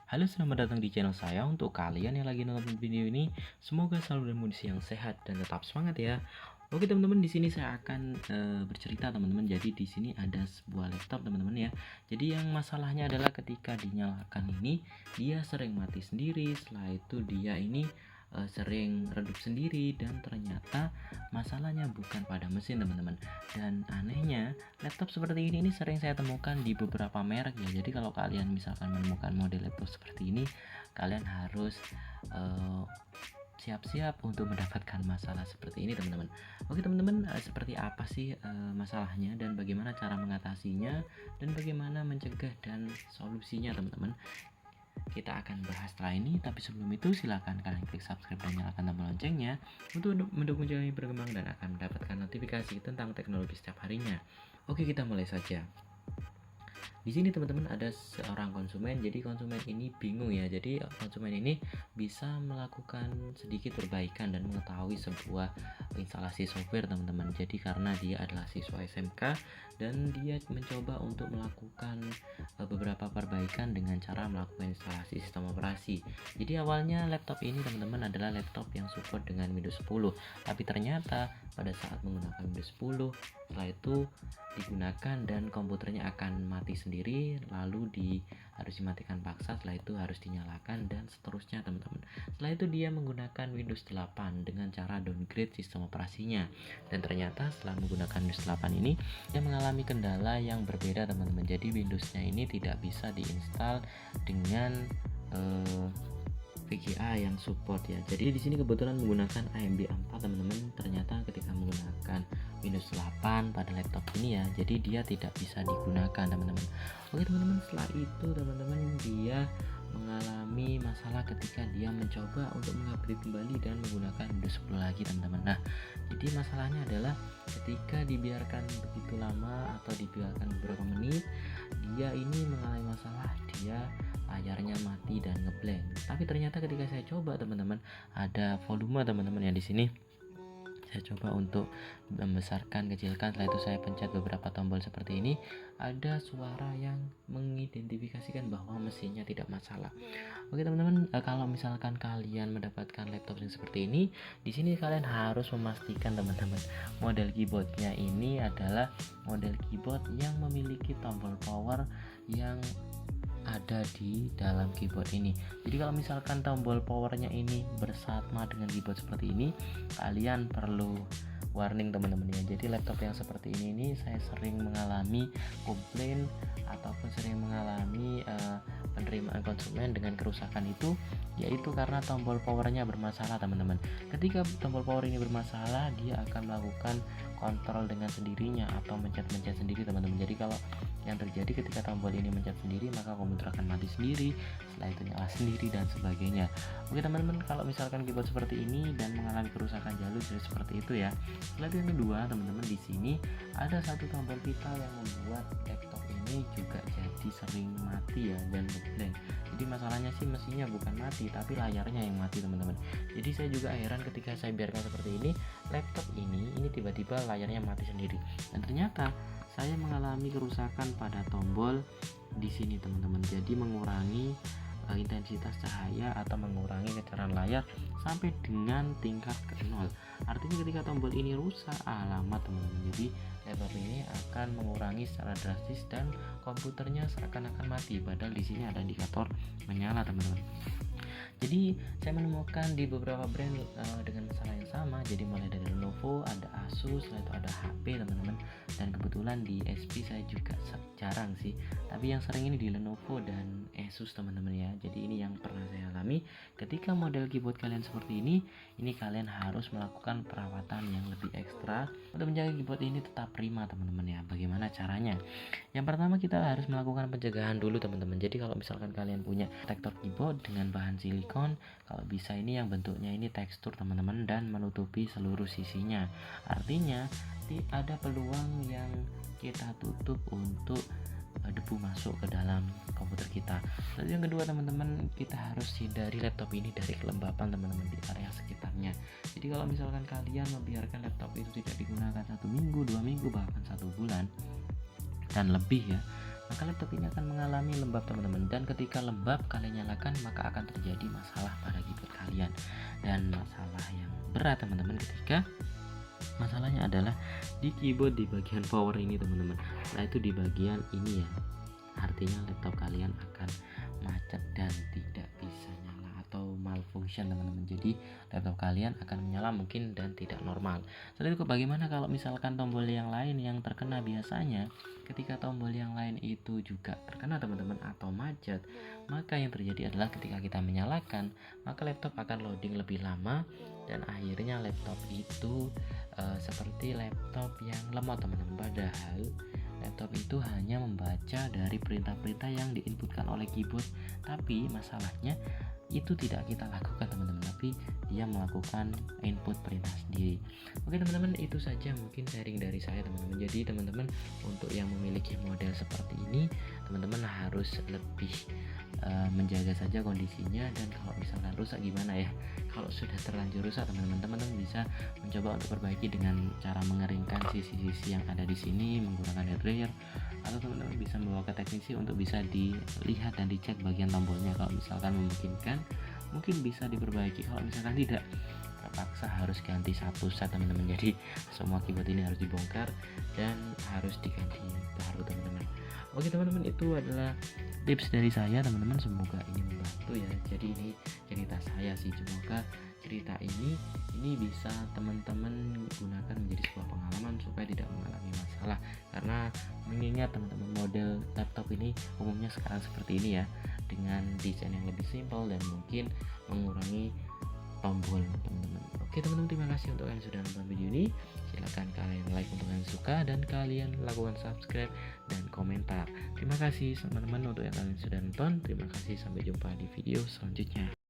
Halo, selamat datang di channel saya. Untuk kalian yang lagi nonton video ini, semoga selalu dalam kondisi yang sehat dan tetap semangat ya. Oke teman-teman, di sini saya akan bercerita teman-teman. Jadi di sini ada sebuah laptop teman-teman ya. Jadi yang masalahnya adalah ketika dinyalakan ini, dia sering mati sendiri. Setelah itu dia ini sering redup sendiri, dan ternyata masalahnya bukan pada mesin teman-teman. Dan anehnya laptop seperti ini sering saya temukan di beberapa merek ya. Jadi kalau kalian misalkan menemukan model laptop seperti ini, kalian harus siap-siap untuk mendapatkan masalah seperti ini teman-teman. Oke teman-teman, seperti apa sih masalahnya dan bagaimana cara mengatasinya dan bagaimana mencegah dan solusinya teman-teman, kita akan bahas setelah ini. Tapi sebelum itu silahkan kalian klik subscribe dan nyalakan tombol loncengnya untuk mendukung channel ini berkembang dan akan mendapatkan notifikasi tentang teknologi setiap harinya. Oke, kita mulai saja. Di sini teman-teman ada seorang konsumen. Jadi konsumen ini bingung ya. Jadi konsumen ini bisa melakukan sedikit perbaikan dan mengetahui sebuah instalasi software teman-teman. Jadi karena dia adalah siswa SMK dan dia mencoba untuk melakukan beberapa perbaikan dengan cara melakukan instalasi sistem operasi. Jadi awalnya laptop ini teman-teman adalah laptop yang support dengan Windows 10. Tapi ternyata pada saat menggunakan Windows 10, setelah itu digunakan dan komputernya akan mati sendiri, lalu harus dimatikan paksa, setelah itu harus dinyalakan dan seterusnya teman-teman. Setelah itu dia menggunakan Windows 8 dengan cara downgrade sistem operasinya, dan ternyata setelah menggunakan Windows 8 ini dia mengalami kendala yang berbeda teman-teman. Jadi Windowsnya ini tidak bisa diinstal dengan VGA yang support ya. Jadi di sini kebetulan menggunakan AMD 4 teman-teman. Ternyata ketika menggunakan Windows 8 pada laptop ini ya, jadi dia tidak bisa digunakan teman-teman. Oke teman-teman, setelah itu teman-teman dia mengalami masalah ketika dia mencoba untuk mengupgrade kembali dan menggunakan Windows 10 lagi teman-teman. Nah, jadi masalahnya adalah ketika dibiarkan begitu lama atau dibiarkan beberapa menit, dia ini mengalami masalah, dia layarnya mati dan ngeblank. Tapi ternyata ketika saya coba teman-teman, ada volume teman-teman ya. Di sini saya coba untuk membesarkan, kecilkan, setelah itu saya pencet beberapa tombol seperti ini, ada suara yang mengidentifikasikan bahwa mesinnya tidak masalah. Oke teman-teman, kalau misalkan kalian mendapatkan laptop yang seperti ini, di sini kalian harus memastikan teman-teman model keyboardnya ini adalah model keyboard yang memiliki tombol power yang ada di dalam keyboard ini. Jadi kalau misalkan tombol powernya ini bersama dengan keyboard seperti ini, kalian perlu warning teman-teman ya. Jadi laptop yang seperti ini saya sering mengalami komplain ataupun sering mengalami penerimaan konsumen dengan kerusakan itu, yaitu karena tombol powernya bermasalah teman-teman. Ketika tombol power ini bermasalah, dia akan melakukan kontrol dengan sendirinya atau mencet-mencet sendiri teman-teman. Jadi kalau yang terjadi ketika tombol ini mencet sendiri, maka komputer akan mati sendiri, setelah itu nyala sendiri dan sebagainya. Oke teman-teman, kalau misalkan keyboard seperti ini dan mengalami kerusakan jalur jadi seperti itu ya. Setelah itu yang kedua teman-teman, di sini ada satu tombol vital yang membuat laptop ini juga jadi sering mati ya dan ngeblank. Jadi masalahnya sih mesinnya bukan mati tapi layarnya yang mati teman-teman. Jadi saya juga heran ketika saya biarkan seperti ini, laptop ini tiba-tiba layarnya mati sendiri. Dan ternyata saya mengalami kerusakan pada tombol di sini teman-teman. Jadi mengurangi intensitas cahaya atau mengurangi kecerdasan layar sampai dengan tingkat ke 0. Artinya ketika tombol ini rusak, alamat teman-teman, jadi laptop ini akan mengurangi secara drastis dan komputernya seakan-akan mati, padahal di sini ada indikator menyala teman-teman. Jadi saya menemukan di beberapa brand dengan masalah yang sama. Jadi mulai dari Lenovo, ada Asus, lalu itu ada HP teman-teman, dan kebetulan di HP saya juga jarang sih, tapi yang sering ini di Lenovo dan Asus teman-teman ya. Jadi ini yang pernah saya alami. Ketika model keyboard kalian seperti ini kalian harus melakukan perawatan yang lebih ekstra untuk menjaga keyboard ini tetap prima teman-teman ya. Bagaimana caranya? Yang pertama kita harus melakukan pencegahan dulu teman-teman. Jadi kalau misalkan kalian punya protector keyboard dengan bahan silikon, kalau bisa ini yang bentuknya ini tekstur teman-teman dan menutupi seluruh sisinya. Artinya ada peluang yang kita tutup untuk debu masuk ke dalam komputer kita. Lalu yang kedua teman-teman, kita harus hindari laptop ini dari kelembapan teman-teman di area sekitarnya. Jadi kalau misalkan kalian membiarkan laptop itu tidak digunakan 1 minggu, 2 minggu, bahkan 1 bulan dan lebih ya, maka laptop ini akan mengalami lembab teman-teman. Dan ketika lembab kalian nyalakan, maka akan terjadi masalah pada keyboard kalian, dan masalah yang berat teman-teman ketika masalahnya adalah di keyboard di bagian power ini teman-teman. Nah itu di bagian ini ya, artinya laptop kalian akan macet dan tidak bisa nyala atau malfunction teman-teman. Jadi laptop kalian akan menyala mungkin dan tidak normal. Setelah itu bagaimana kalau misalkan tombol yang lain yang terkena? Biasanya ketika tombol yang lain itu juga terkena teman-teman atau macet, maka yang terjadi adalah ketika kita menyalakan, maka laptop akan loading lebih lama dan akhirnya laptop itu seperti laptop yang lemot teman-teman. Padahal laptop itu hanya membaca dari perintah-perintah yang diinputkan oleh keyboard, tapi masalahnya itu tidak kita lakukan teman-teman, tapi dia melakukan input perintah sendiri. Oke teman-teman, itu saja mungkin sharing dari saya teman-teman. Jadi teman-teman untuk yang memiliki model seperti ini, teman-teman harus lebih menjaga saja kondisinya. Dan kalau misalkan rusak gimana ya, kalau sudah terlanjur rusak teman-teman bisa mencoba untuk perbaiki dengan cara mengeringkan sisi-sisi yang ada di sini menggunakan hair dryer, atau teman-teman bisa membawa ke teknisi untuk bisa dilihat dan dicek bagian tombolnya. Kalau misalkan memungkinkan mungkin bisa diperbaiki, kalau misalkan tidak terpaksa harus ganti satu set teman-teman. Jadi semua keyboard ini harus dibongkar dan harus diganti baru teman-teman. Oke teman-teman, itu adalah tips dari saya teman-teman, semoga ini membantu ya. Jadi ini cerita saya sih, semoga cerita ini bisa teman-teman gunakan menjadi sebuah pengalaman supaya tidak mengalami masalah. Karena mengingat teman-teman model laptop ini umumnya sekarang seperti ini ya, dengan desain yang lebih simpel dan mungkin mengurangi tombol teman-teman. Oke teman-teman, terima kasih untuk yang sudah nonton video ini. Silahkan kalian like untuk yang suka dan kalian lakukan subscribe dan komentar. Terima kasih teman-teman untuk yang kalian sudah nonton. Terima kasih, sampai jumpa di video selanjutnya.